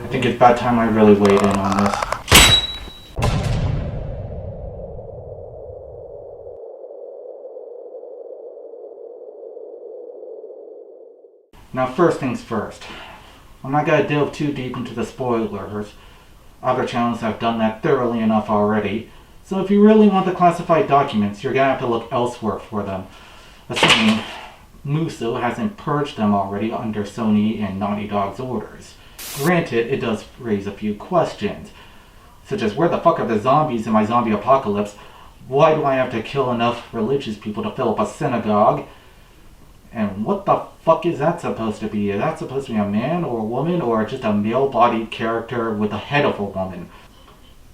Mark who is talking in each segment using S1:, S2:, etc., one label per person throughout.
S1: I think it's about time I really weighed in on this. Now, first things first. I'm not going to delve too deep into the spoilers. Other channels have done that thoroughly enough already. So if you really want the classified documents, you're going to have to look elsewhere for them. Assuming Muso hasn't purged them already under Sony and Naughty Dog's orders. Granted, it does raise a few questions, such as where the fuck are the zombies in my zombie apocalypse? Why do I have to kill enough religious people to fill up a synagogue? And what the fuck is that supposed to be? Is that supposed to be a man or a woman or just a male-bodied character with the head of a woman?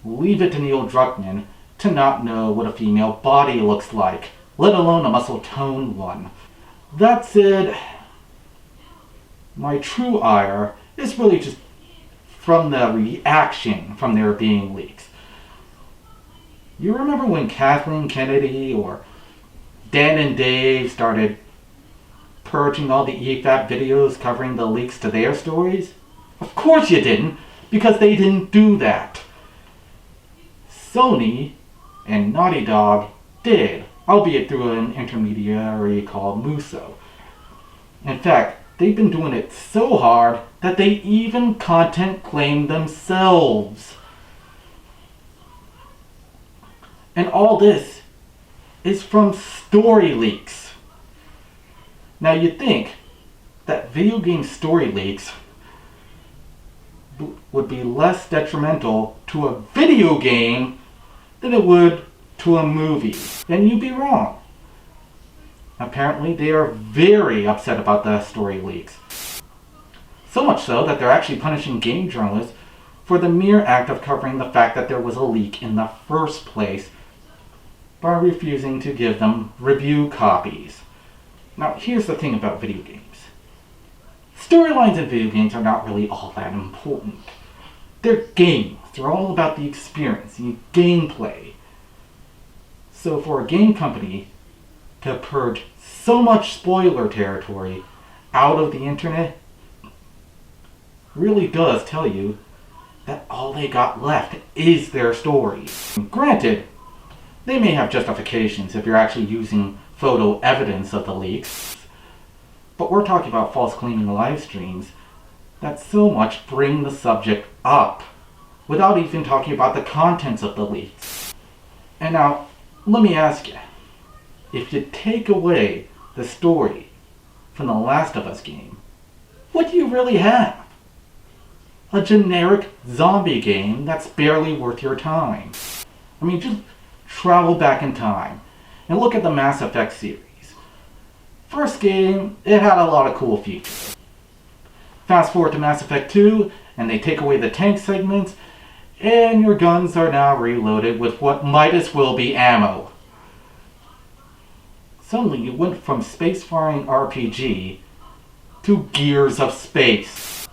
S1: Leave it to Neil Druckmann to not know what a female body looks like, let alone a muscle-toned one. That said, my true ire is really just from the reaction from there being leaks. You remember when Kathleen Kennedy or Dan and Dave started purging all the EFAP videos covering the leaks to their stories? Of course you didn't, because they didn't do that. Sony and Naughty Dog did, albeit through an intermediary called Muso. In fact, they've been doing it so hard that they even content claim themselves. And all this is from story leaks. Now you'd think that video game story leaks would be less detrimental to a video game than it would to a movie. And you'd be wrong. Apparently they are very upset about the story leaks. So much so that they're actually punishing game journalists for the mere act of covering the fact that there was a leak in the first place by refusing to give them review copies. Now, here's the thing about video games. Storylines in video games are not really all that important. They're games. They're all about the experience, the gameplay. So for a game company to purge so much spoiler territory out of the internet really does tell you that all they got left is their story. Granted, they may have justifications if you're actually using photo evidence of the leaks, but we're talking about false claiming live streams that so much bring the subject up without even talking about the contents of the leaks. And now, let me ask you, if you take away the story from the Last of Us game, what do you really have? A generic zombie game that's barely worth your time. I mean, just travel back in time and look at the Mass Effect series. First game, it had a lot of cool features. Fast forward to Mass Effect 2, and they take away the tank segments, and your guns are now reloaded with what might as well be ammo. Suddenly you went from spacefaring RPG to Gears of Space.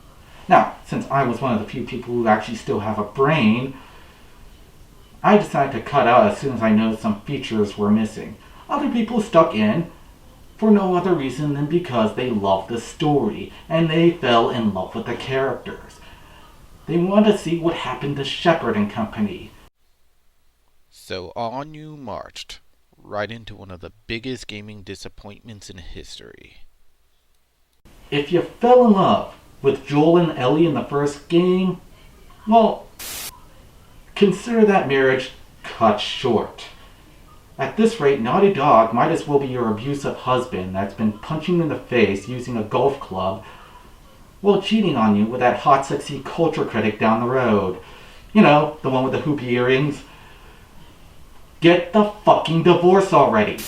S1: Now, since I was one of the few people who actually still have a brain, I decided to cut out as soon as I noticed some features were missing. Other people stuck in for no other reason than because they loved the story and they fell in love with the characters. They wanted to see what happened to Shepard and company.
S2: So on you marched, right into one of the biggest gaming disappointments in history.
S1: If you fell in love with Joel and Ellie in the first game, well, consider that marriage cut short. At this rate, Naughty Dog might as well be your abusive husband that's been punching you in the face using a golf club while cheating on you with that hot, sexy culture critic down the road. You know, the one with the hoopy earrings. Get the fucking divorce already.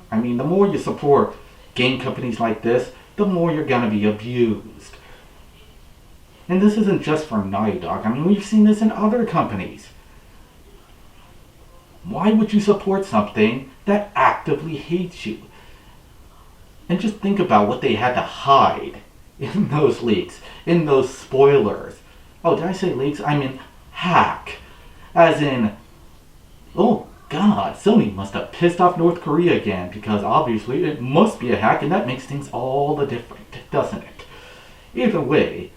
S1: I mean, the more you support game companies like this, the more you're gonna be abused. And this isn't just for Naughty Dog. I mean, we've seen this in other companies. Why would you support something that actively hates you? And just think about what they had to hide in those leaks, in those spoilers. Oh, did I say leaks? I mean hack. As in, oh god, Sony must have pissed off North Korea again, because obviously it must be a hack, and that makes things all the different, doesn't it? Either way,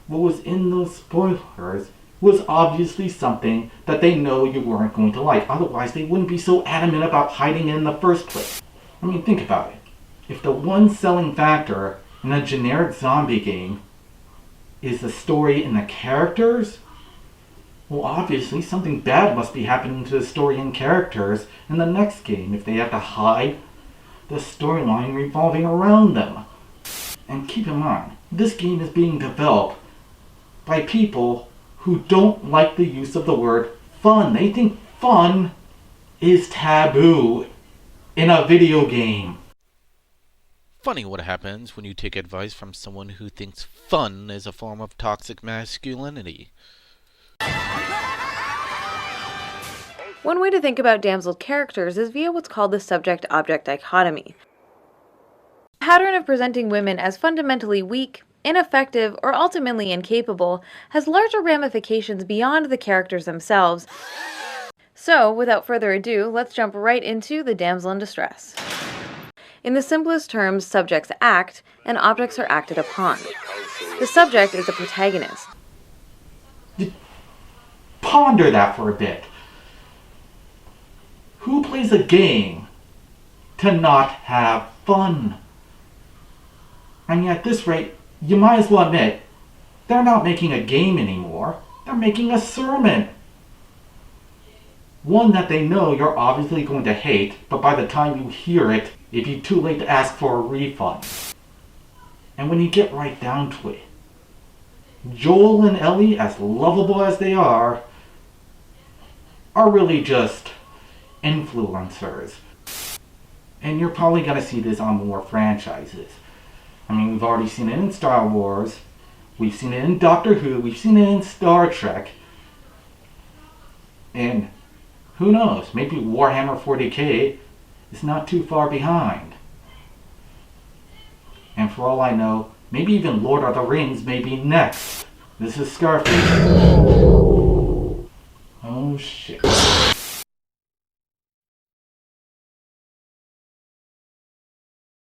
S1: what was in those spoilers was obviously something that they know you weren't going to like. Otherwise, they wouldn't be so adamant about hiding it in the first place. I mean, think about it. If the one selling factor in a generic zombie game is the story and the characters, well, obviously something bad must be happening to the story and characters in the next game if they have to hide the storyline revolving around them. And keep in mind, this game is being developed by people who don't like the use of the word fun. They think fun is taboo in a video game.
S2: Funny what happens when you take advice from someone who thinks fun is a form of toxic masculinity.
S3: One way to think about damsel characters is via what's called the subject-object dichotomy. The pattern of presenting women as fundamentally weak, ineffective, or ultimately incapable has larger ramifications beyond the characters themselves. So, without further ado, let's jump right into the damsel in distress. In the simplest terms, subjects act, and objects are acted upon. The subject is the protagonist.
S1: Ponder that for a bit. Who plays a game to not have fun? I mean, at this rate, you might as well admit, they're not making a game anymore. They're making a sermon. One that they know you're obviously going to hate, but by the time you hear it, it'd be too late to ask for a refund. And when you get right down to it, Joel and Ellie, as lovable as they are really just influencers. And you're probably going to see this on more franchises. I mean, we've already seen it in Star Wars, we've seen it in Doctor Who, we've seen it in Star Trek, and who knows, maybe Warhammer 40k is not too far behind. And for all I know, maybe even Lord of the Rings may be next. This is Scarfy.